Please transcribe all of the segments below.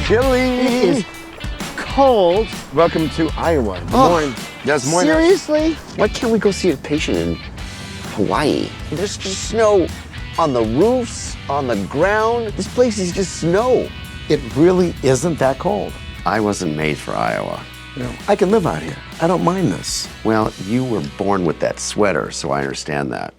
chilly. It is cold. Welcome to Iowa. Des Moines. Des Moines. Seriously? Why can't we go see a patient in Hawaii? There's snow on the roofs, on the ground. This place is just snow. It really isn't that cold. I wasn't made for Iowa. You know, I can live out here. I don't mind this. Well, you were born with that sweater, so I understand that.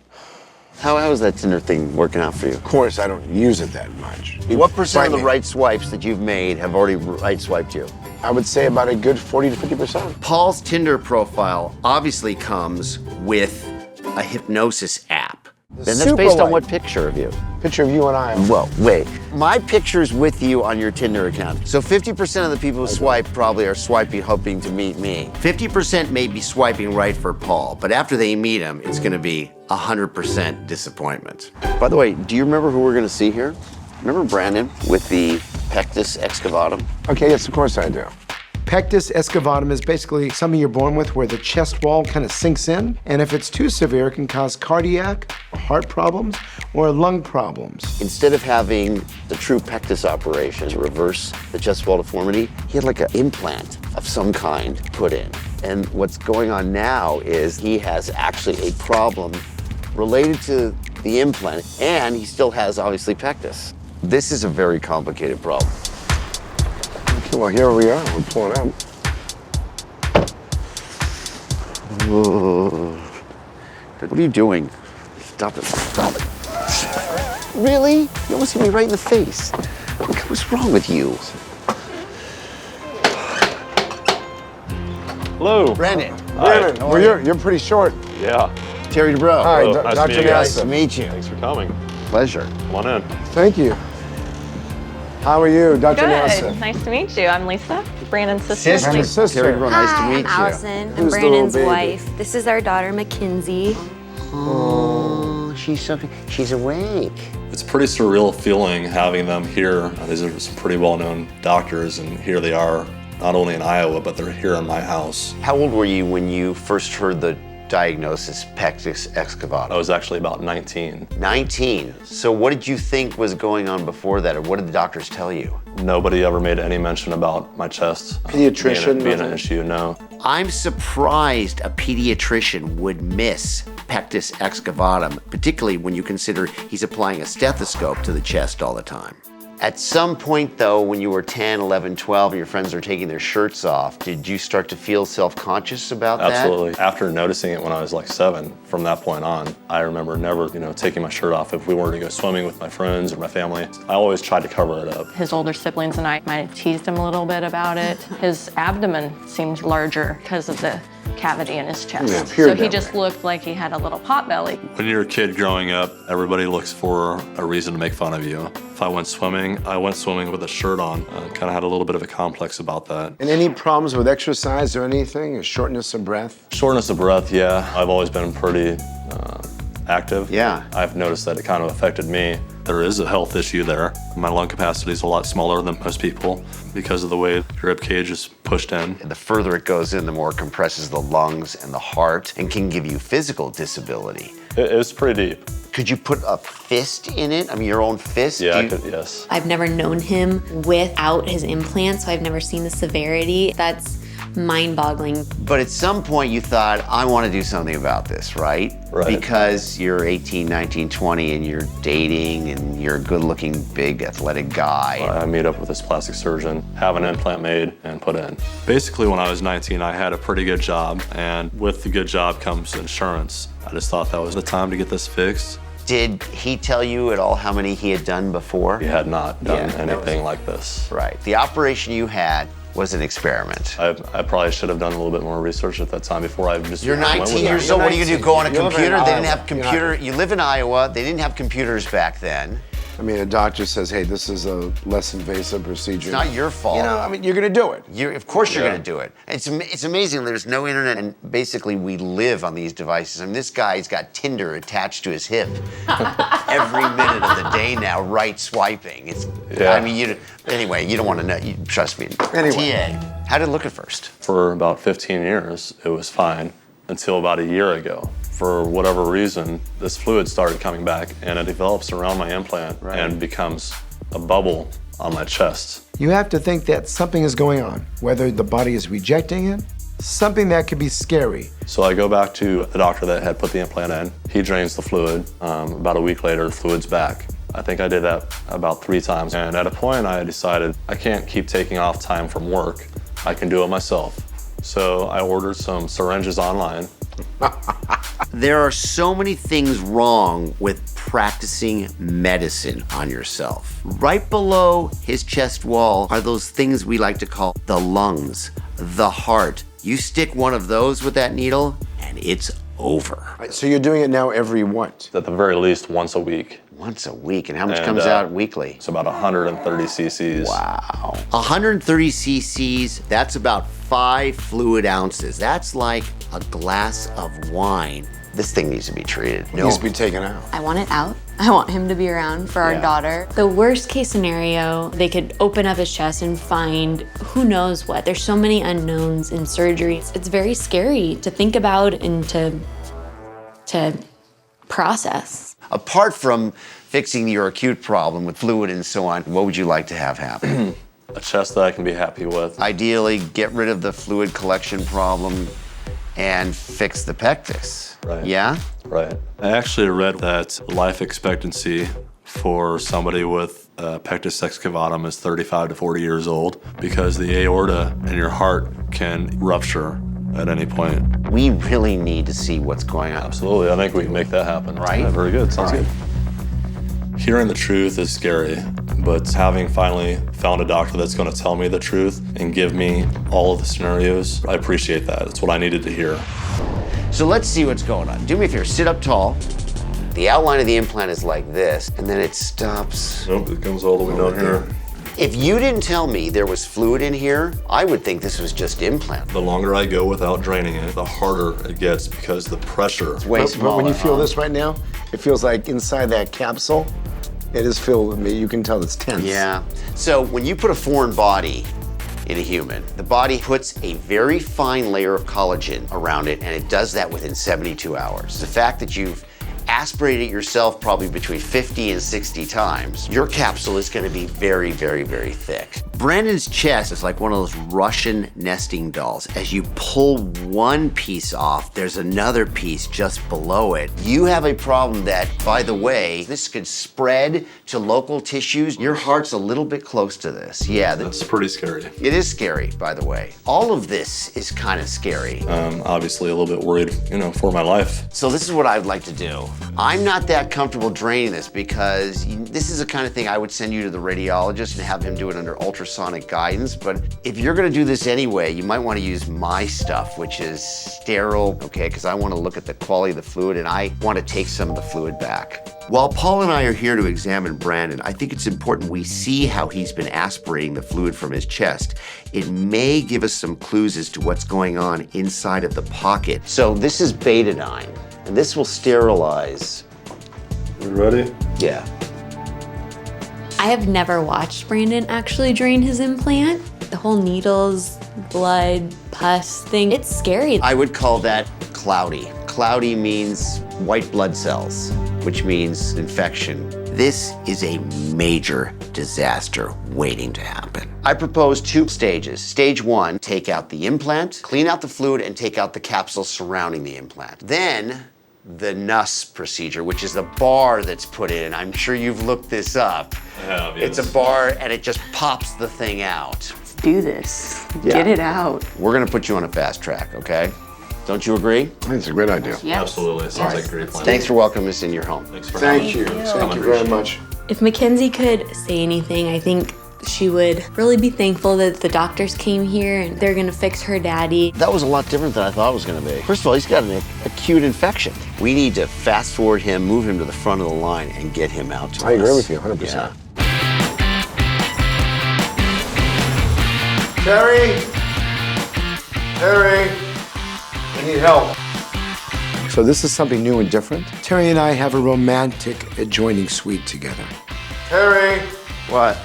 How is that Tinder thing working out for you? Of course, I don't use it that much. What percent of the Frightening. right swipes that you've made have already right swiped you? I would say about a good 40 to 50%. Paul's Tinder profile obviously comes with a hypnosis app. And that's super based on light. what picture of you? Picture of you and I. Well, wait. My picture's with you on your Tinder account. So 50% of the people who swipe probably are swiping hoping to meet me. 50% may be swiping right for Paul, but after they meet him, it's gonna be 100% disappointment. By the way, do you remember who we're gonna see here? Remember Brandon with the pectus excavatum? Okay, yes, of course I do. Pectus excavatum is basically something you're born with where the chest wall kind of sinks in, and if it's too severe, it can cause cardiac or heart problems or lung problems. Instead of having the true pectus operation to reverse the chest wall deformity, he had like an implant of some kind put in. And what's going on now is he has actually a problem related to the implant, and he still has obviously pectus. This is a very complicated problem. Okay, well, here we are. We're pulling out. What are you doing? Stop it. Stop it. Really? You almost hit me right in the face. What's wrong with you? Hello. Brandon. Brandon, well, you're pretty short. Yeah. Terry Dubrow. Hi, Hello, nice to Dr. meet you guys. Nice to meet you. Thanks for coming. Pleasure. Come on in. Thank you. How are you, Dr. Good. Nassif? Nice to meet you. I'm Lisa, Brandon's sister. Brandon's sister. Terry Dubrow, nice to Hi, meet I'm you. Allison. I'm Who's the Brandon's little baby? wife. This is our daughter, Mackenzie. Oh, she's awake. It's a pretty surreal feeling having them here. These are some pretty well-known doctors, and here they are, not only in Iowa, but they're here in my house. How old were you when you first heard the diagnosis pectus excavatum? I was actually about 19. 19. So what did you think was going on before that, or what did the doctors tell you? Nobody ever made any mention about my chest Pediatrician, being an nothing? issue, no. I'm surprised a pediatrician would miss pectus excavatum, particularly when you consider he's applying a stethoscope to the chest all the time. At some point, though, when you were 10, 11, 12, and your friends are taking their shirts off, did you start to feel self-conscious about that? Absolutely. After noticing it when I was like 7, from that point on, I remember never, taking my shirt off if we were to go swimming with my friends or my family. I always tried to cover it up. His older siblings and I might have teased him a little bit about it. His abdomen seemed larger because of the cavity in his chest. Yeah, appeared So he that just way. looked like he had a little pot belly. When you're a kid growing up, everybody looks for a reason to make fun of you. If I went swimming with a shirt on. Kind of had a little bit of a complex about that. And any problems with exercise or anything? Or shortness of breath? Shortness of breath, yeah. I've always been pretty active. Yeah. I've noticed that it kind of affected me. There is a health issue there. My lung capacity is a lot smaller than most people because of the way your rib cage is pushed in. The further it goes in, the more it compresses the lungs and the heart and can give you physical disability. It's pretty deep. Could you put a fist in it? I mean, your own fist? Yeah, Do you- I could, yes. I've never known him without his implant, so I've never seen the severity. That's mind-boggling. But at some point you thought, I want to do something about this, right? Right. Because you're 18, 19, 20 and you're dating and you're a good-looking, big, athletic guy. I meet up with this plastic surgeon, have an implant made and put in. Basically, when I was 19, I had a pretty good job, and with the good job comes insurance. I just thought that was the time to get this fixed. Did he tell you at all how many he had done before? He had not done Yeah, anything like this. Right. The operation you had was an experiment. I probably should have done a little bit more research at that time before I just You're went with 19 it. years old. What are you gonna do? Go on a You live in computer? They didn't Iowa. have computer. You live in Iowa. They didn't have computers back then. I mean, a doctor says, hey, this is a less invasive procedure. It's not your fault. I mean, you're gonna do it. Of course you're Yeah. going to do it. It's amazing there's no internet, and basically we live on these devices. I mean, this guy's got Tinder attached to his hip every minute of the day now, right swiping. Yeah. I mean, anyway, you don't want to know. Trust me. Anyway. TA, how did it look at first? For about 15 years, it was fine until about a year ago. For whatever reason, this fluid started coming back and it develops around my implant and becomes a bubble on my chest. you have to think that something is going on, whether the body is rejecting it, something that could be scary. So I go back to the doctor that had put the implant in. He drains the fluid. About a week later, the fluid's back. I think I did that about 3 times. And at a point, I decided I can't keep taking off time from work. I can do it myself. So I ordered some syringes online. There are so many things wrong with practicing medicine on yourself. Right below his chest wall are those things we like to call the lungs, the heart. You stick one of those with that needle and it's over. So you're doing it now every what? At the very least, once a week. Once a week, and how much And, comes out weekly? It's about 130 cc's. Wow. 130 cc's, that's about 5 fluid ounces. That's like a glass of wine. This thing needs to be treated. It needs to be taken out. I want it out. I want him to be around for our Yeah. daughter. The worst case scenario, they could open up his chest and find who knows what. There's so many unknowns in surgeries. It's very scary to think about and to process. Apart from fixing your acute problem with fluid and so on, what would you like to have happen? A chest that I can be happy with. Ideally, get rid of the fluid collection problem and fix the pectus. Right. Yeah? Right. I actually read that life expectancy for somebody with pectus excavatum is 35 to 40 years old because the aorta in your heart can rupture at any point. We really need to see what's going on. Absolutely, I think we can make that happen. Right? Yeah, very good, sounds Right. good. Hearing the truth is scary, but having finally found a doctor that's gonna tell me the truth and give me all of the scenarios, I appreciate that. It's what I needed to hear. So let's see what's going on. Do me a favor, sit up tall. The outline of the implant is like this, and then it stops. Nope, it comes all the way down here. If you didn't tell me there was fluid in here, I would think this was just implant. The longer I go without draining it, the harder it gets because the pressure. Way But smaller, when you feel huh? this right now, it feels like inside that capsule, it is filled with me. You can tell it's tense. Yeah. So when you put a foreign body in a human, the body puts a very fine layer of collagen around it, and it does that within 72 hours. The fact that you've aspirated it yourself probably between 50 and 60 times, your capsule is gonna be very, very, very thick. Brandon's chest is like one of those Russian nesting dolls. As you pull one piece off, there's another piece just below it. You have a problem that, by the way, this could spread to local tissues. Your heart's a little bit close to this. Yeah, That's pretty scary. it is scary, by the way. All of this is kind of scary. Obviously a little bit worried, for my life. So this is what I'd like to do. I'm not that comfortable draining this because this is the kind of thing I would send you to the radiologist and have him do it under ultrasonic guidance. But if you're gonna do this anyway, you might wanna use my stuff, which is sterile, okay? Because I wanna look at the quality of the fluid and I wanna take some of the fluid back. While Paul and I are here to examine Brandon, I think it's important we see how he's been aspirating the fluid from his chest. It may give us some clues as to what's going on inside of the pocket. So this is betadine, and this will sterilize. You ready? Yeah. I have never watched Brandon actually drain his implant. The whole needles, blood, pus thing, it's scary. I would call that cloudy. Cloudy means white blood cells, which means infection. This is a major disaster waiting to happen. I propose 2 stages. Stage 1, take out the implant, clean out the fluid, and take out the capsule surrounding the implant. Then, the Nuss procedure, which is a bar that's put in. I'm sure you've looked this up. I have, yes. It's a bar and it just pops the thing out. Do this. Yeah. Get it out. We're gonna put you on a fast track, okay? Don't you agree? I think it's a great idea. Yes. Absolutely, sounds like a great plan. Thanks for welcoming us in your home. Thanks for Thank having you. me. Thank you very much. If Mackenzie could say anything, I think she would really be thankful that the doctors came here and they're gonna fix her daddy. That was a lot different than I thought it was gonna be. First of all, he's got an acute infection. We need to fast forward him, move him to the front of the line, and get him out to us. I agree with you 100%. Yeah. Terry! Terry! I need help. So this is something new and different? Terry and I have a romantic adjoining suite together. Terry! What?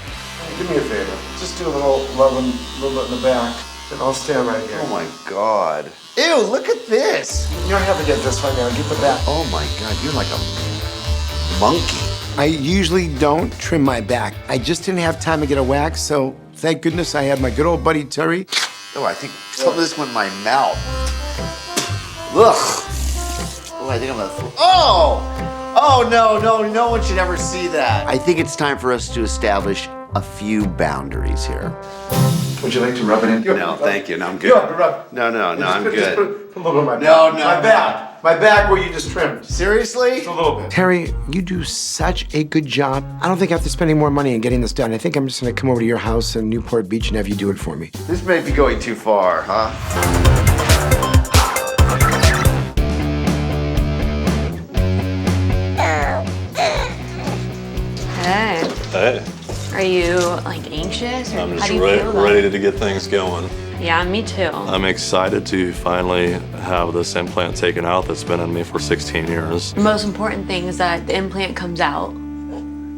Do me a favor. Just do a little loving, little bit in the back, and I'll stand right here. Oh my God. Ew, look at this. You don't have to get this right now. Get the back. Oh my God, you're like a monkey. I usually don't trim my back. I just didn't have time to get a wax, so Thank goodness I had my good old buddy Terry. Oh, I think some of this went in my mouth. Ugh. Oh, I think I'm gonna. Oh, no one should ever see that. I think it's time for us to establish a few boundaries here. Would you like to rub it in? No, thank you. No, I'm good. You don't have to rub. No, I'm Just good. put a little bit on my No, back. no, My no. back. My back where you just trimmed. Seriously? Just a little bit. Terry, you do such a good job. I don't think I have to spend any more money in getting this done. I think I'm just gonna come over to your house in Newport Beach and have you do it for me. This may be going too far, huh? Hey, Hey, are you like anxious? Or I'm how just do you feel about ready it? to get things going. Yeah, me too. I'm excited to finally have this implant taken out that's been in me for 16 years. The most important thing is that the implant comes out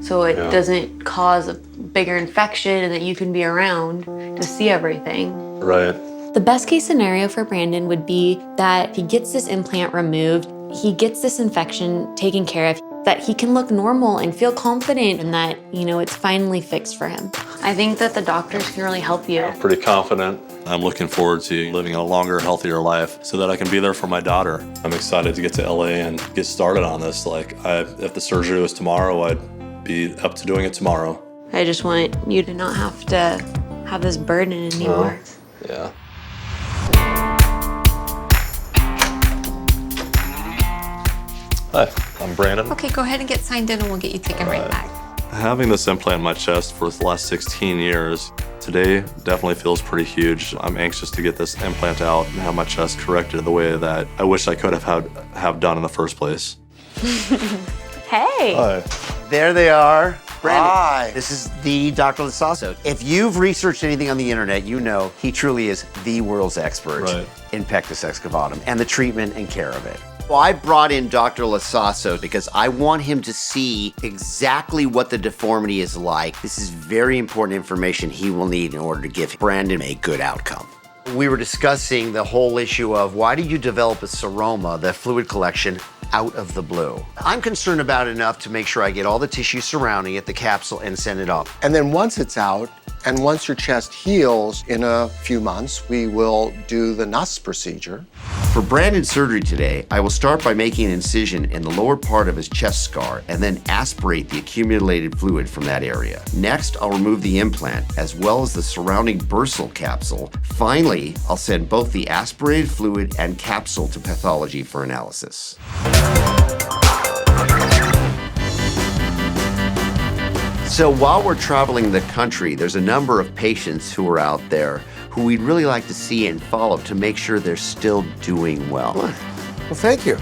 so it Yeah. doesn't cause a bigger infection and that you can be around to see everything. Right. The best case scenario for Brandon would be that he gets this implant removed, he gets this infection taken care of, that he can look normal and feel confident and that, it's finally fixed for him. I think that the doctors can really help you. Pretty confident. I'm looking forward to living a longer, healthier life so that I can be there for my daughter. I'm excited to get to LA and get started on this. If the surgery was tomorrow, I'd be up to doing it tomorrow. I just want you to not have to have this burden anymore. Yeah. Hi, I'm Brandon. Okay, go ahead and get signed in and we'll get you taken right back. Having this implant in my chest for the last 16 years, today definitely feels pretty huge. I'm anxious to get this implant out and have my chest corrected the way that I wish I could have done in the first place. Hey! Hi. There they are. Brandon, Hi. this is the Dr. Lassasso. If you've researched anything on the internet, you know he truly is the world's expert Right. in pectus excavatum and the treatment and care of it. Well, I brought in Dr. Lassasso because I want him to see exactly what the deformity is like. This is very important information he will need in order to give Brandon a good outcome. We were discussing the whole issue of why do you develop a seroma, the fluid collection, out of the blue? I'm concerned about it enough to make sure I get all the tissue surrounding it, the capsule, and send it off. And then once it's out, and once your chest heals in a few months, we will do the Nuss procedure. For Brandon's surgery today, I will start by making an incision in the lower part of his chest scar and then aspirate the accumulated fluid from that area. Next, I'll remove the implant as well as the surrounding bursal capsule. Finally, I'll send both the aspirated fluid and capsule to pathology for analysis. So while we're traveling the country, there's a number of patients who are out there who we'd really like to see and follow to make sure they're still doing well. Well, thank you.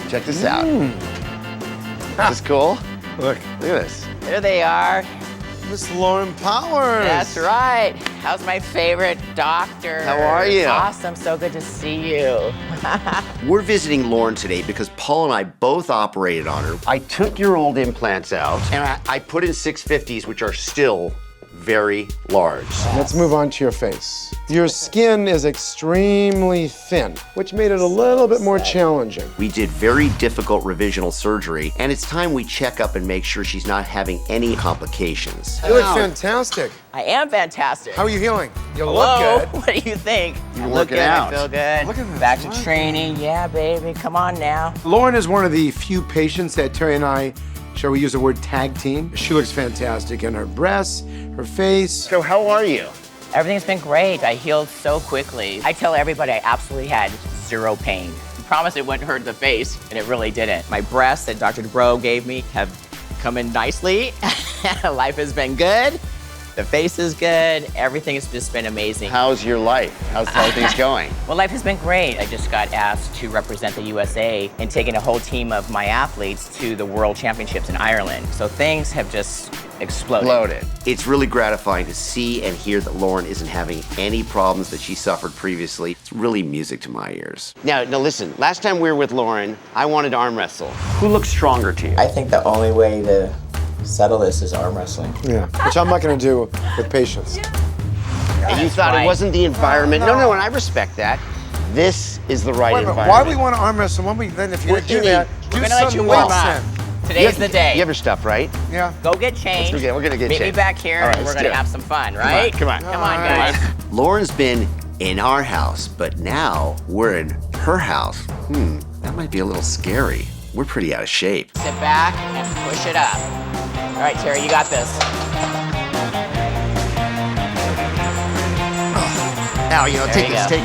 Check this out. Is this cool? Look. Look at this. There they are. Miss Lauren Powers. That's right. How's my favorite doctor? How are you? Awesome. So good to see you. We're visiting Lauren today because Paul and I both operated on her. I took your old implants out and I put in 650s, which are still very large. Let's move on to your face. Your skin is extremely thin, which made it a little bit more challenging. We did very difficult revisional surgery, and it's time we check up and make sure she's not having any complications. You look fantastic. I am fantastic. How are you healing? You Hello. look good. What do you think? I look working good. out. I feel good. Look at this. Back to training. Yeah, baby. Come on now. Lauren is one of the few patients that Terry and I, shall we use the word tag team? She looks fantastic in her breasts, her face. So how are you? Everything's been great. I healed so quickly. I tell everybody I absolutely had zero pain. I promised it wouldn't hurt the face, and it really didn't. My breasts that Dr. Dubrow gave me have come in nicely. Life has been good. The face is good. Everything has just been amazing. How's your life? How's things going? Well, life has been great. I just got asked to represent the USA and taking a whole team of my athletes to the World Championships in Ireland. So things have just exploded. It's really gratifying to see and hear that Lauren isn't having any problems that she suffered previously. It's really music to my ears. Now listen, last time we were with Lauren, I wanted to arm wrestle. Who looks stronger to you? I think the only way to settle this is arm wrestling. Yeah, which I'm not going to do with patients. And you thought right. it wasn't the environment. No, and I respect that. This is the right Wait a minute, environment. why do we want to arm wrestle? When we then, if you're We're going to do that, We're do gonna let you something warm else up. then. Today's the day. You have your stuff, right? Yeah. Go get changed. We're gonna get Meet me changed. back here, All right, and we're let's gonna do it. have some fun, right? Come on. Come on, guys. Lauren's been in our house, but now we're in her house. That might be a little scary. We're pretty out of shape. Sit back and push it up. All right, Terry, you got this. Ow, you know, There take you it. go.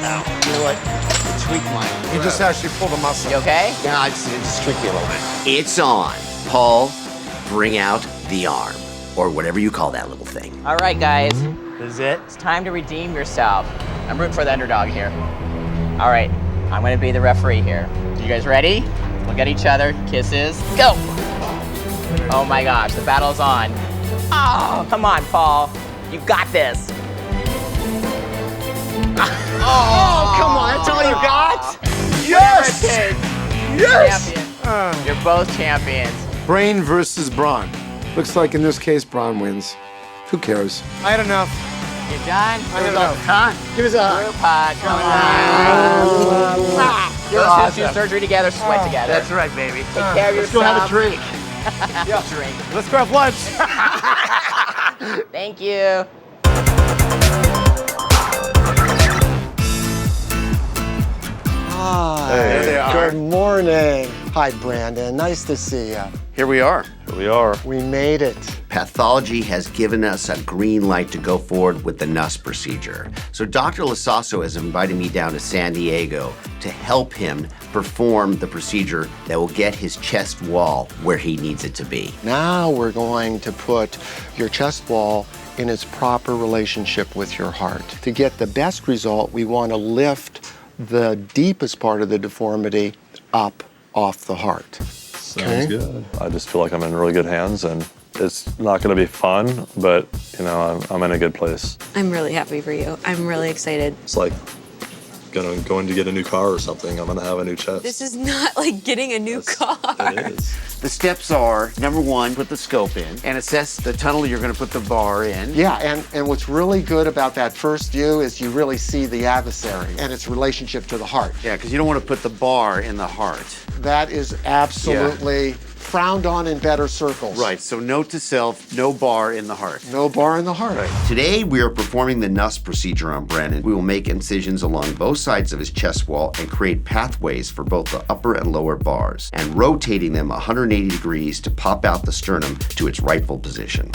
Ow. You know what? It tweaked mine. You just actually pulled a muscle. You okay? Yeah, it just tweaked me a little bit. It's on. Paul, bring out the arm, or whatever you call that little thing. All right, guys. This is it. It's time to redeem yourself. I'm rooting for the underdog here. All right, I'm gonna be the referee here. You guys ready? Look at each other, kisses, go! Oh my gosh, the battle's on. Oh, come on, Paul. You got this. Oh, come on, that's all you got? Yes! Yes! Champion. You're both champions. Brain versus brawn. Looks like in this case, brawn wins. Who cares? I had enough. You done? I had enough. Huh? Give us a Group hug, come on. You're Those who do awesome. surgery together, sweat together. That's right, baby. Take care of Let's yourself. go have a drink. Drink. Let's go have lunch. Thank you. Hi. There they are. Good morning. Hi, Brandon. Nice to see you. Here we are. Here we are. We made it. Pathology has given us a green light to go forward with the Nuss procedure. So Dr. Lasasso has invited me down to San Diego to help him perform the procedure that will get his chest wall where he needs it to be. Now we're going to put your chest wall in its proper relationship with your heart. To get the best result, we want to lift the deepest part of the deformity up off the heart. Sounds good. I just feel like I'm in really good hands, and it's not going to be fun, but you know, I'm in a good place. I'm really happy for you. I'm really excited. It's like going to get a new car or something. I'm going to have a new chest. This is not like getting a new car. It is. The steps are, number one, put the scope in and assess the tunnel you're going to put the bar in. Yeah, and what's really good about that first view is you really see the adversary and its relationship to the heart. Yeah, because you don't want to put the bar in the heart. That is absolutely frowned on in better circles. Right, so note to self, no bar in the heart. No bar in the heart. Today, we are performing the Nuss procedure on Brennan. We will make incisions along both sides of his chest wall and create pathways for both the upper and lower bars, and rotating them 180 degrees to pop out the sternum to its rightful position.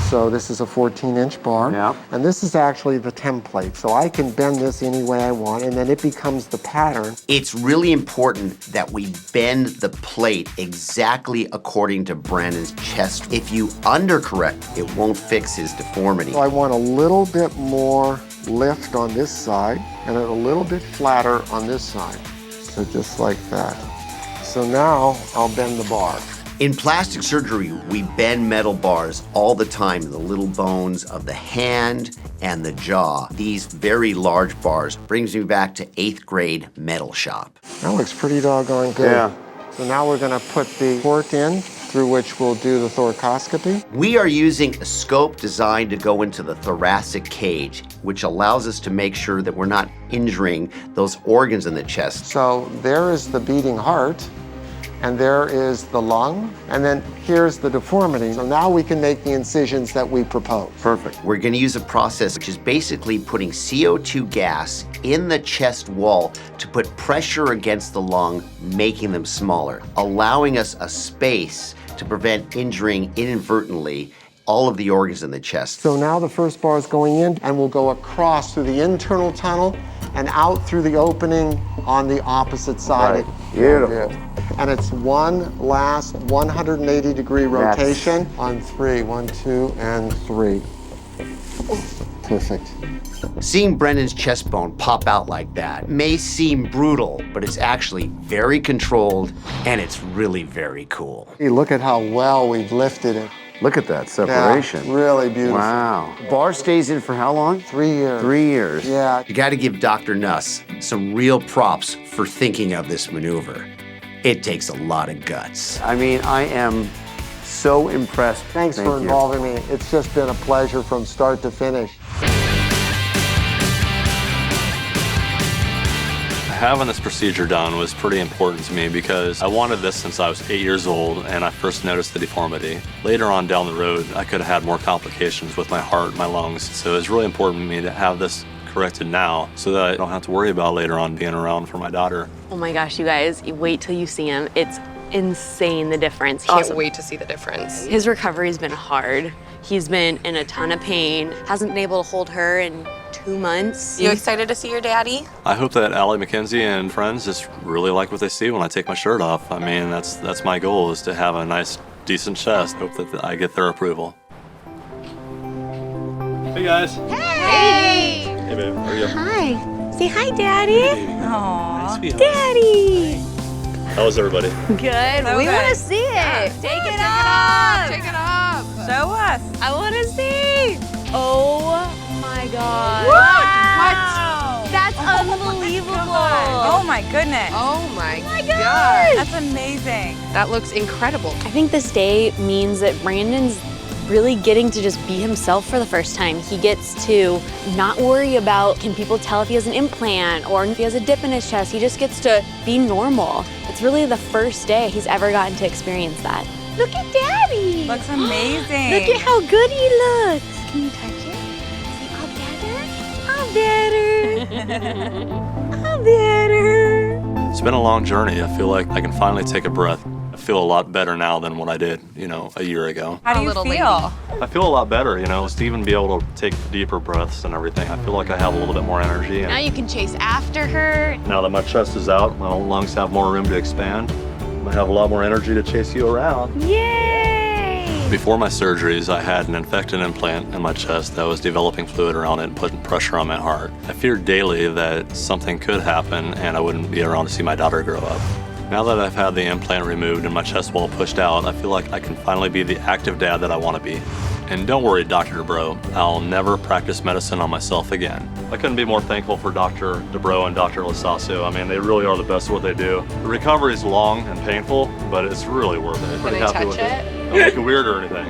So this is a 14-inch bar. Yeah. And this is actually the template. So I can bend this any way I want, and then it becomes the pattern. It's really important that we bend the plate exactly according to Brandon's chest. If you undercorrect, it won't fix his deformity. So I want a little bit more lift on this side, and a little bit flatter on this side. So just like that. So now I'll bend the bar. In plastic surgery, we bend metal bars all the time in the little bones of the hand and the jaw. These very large bars brings me back to 8th grade metal shop. That looks pretty doggone good. Yeah. So now we're gonna put the port in through which we'll do the thoracoscopy. We are using a scope designed to go into the thoracic cage, which allows us to make sure that we're not injuring those organs in the chest. So there is the beating heart, and there is the lung, and then here's the deformity. So now we can make the incisions that we propose. Perfect. We're going to use a process which is basically putting CO2 gas in the chest wall to put pressure against the lung, making them smaller, allowing us a space to prevent injuring inadvertently all of the organs in the chest. So now the first bar is going in, and we'll go across through the internal tunnel and out through the opening on the opposite side. Right. Beautiful. And it's one last 180-degree rotation on 3. 1, 2, and 3. Perfect. Seeing Brendan's chest bone pop out like that may seem brutal, but it's actually very controlled, and it's really very cool. Hey, look at how well we've lifted it. Look at that Yeah, really beautiful. Wow. Bar stays in for how long? 3 years. 3 years. Yeah. You got to give Dr. Nuss some real props for thinking of this maneuver. It takes a lot of guts. I mean, I am so impressed. Thanks for involving me. It's just been a pleasure from start to finish. Having this procedure done was pretty important to me because I wanted this since I was 8 years old and I first noticed the deformity. Later on down the road, I could have had more complications with my heart, my lungs, so it's really important to me to have this corrected now so that I don't have to worry about later on being around for my daughter. Oh my gosh, you guys, wait till you see him. It's insane, the difference. Can't wait to see the difference. His recovery's been hard. He's been in a ton of pain, hasn't been able to hold her in 2 months. You excited to see your daddy? I hope that Allie McKenzie and friends just really like what they see when I take my shirt off. I mean, that's my goal, is to have a nice, decent chest. Hope that I get their approval. Hey guys. Hey! Hey babe, how are you? Hi. Say hi, Daddy. Aww. Nice Daddy. How is everybody? Good. We want to see it. Take it up! Take it up! Show us. I want to see. Oh my God. Wow. That's unbelievable. Oh my goodness. Oh my God. That's amazing. That looks incredible. I think this day means that Brandon's really getting to just be himself for the first time. He gets to not worry about, can people tell if he has an implant or if he has a dip in his chest. He just gets to be normal. It's really the first day he's ever gotten to experience that. Look at Daddy. Looks amazing. Look at how good he looks. Can you touch it? See, all better? All better. It's been a long journey. I feel like I can finally take a breath. I feel a lot better now than what I did, a year ago. How do you feel? I feel a lot better, just to even be able to take deeper breaths and everything. I feel like I have a little bit more energy. Now you can chase after her. Now that my chest is out, my lungs have more room to expand. I have a lot more energy to chase you around. Yay! Before my surgeries, I had an infected implant in my chest that was developing fluid around it and putting pressure on my heart. I feared daily that something could happen and I wouldn't be around to see my daughter grow up. Now that I've had the implant removed and my chest wall pushed out, I feel like I can finally be the active dad that I want to be. And don't worry, Dr. Dubrow, I'll never practice medicine on myself again. I couldn't be more thankful for Dr. Dubrow and Dr. Lasasso. I mean, they really are the best at what they do. The recovery is long and painful, but it's really worth it. Can I touch it? Don't make it weird or anything.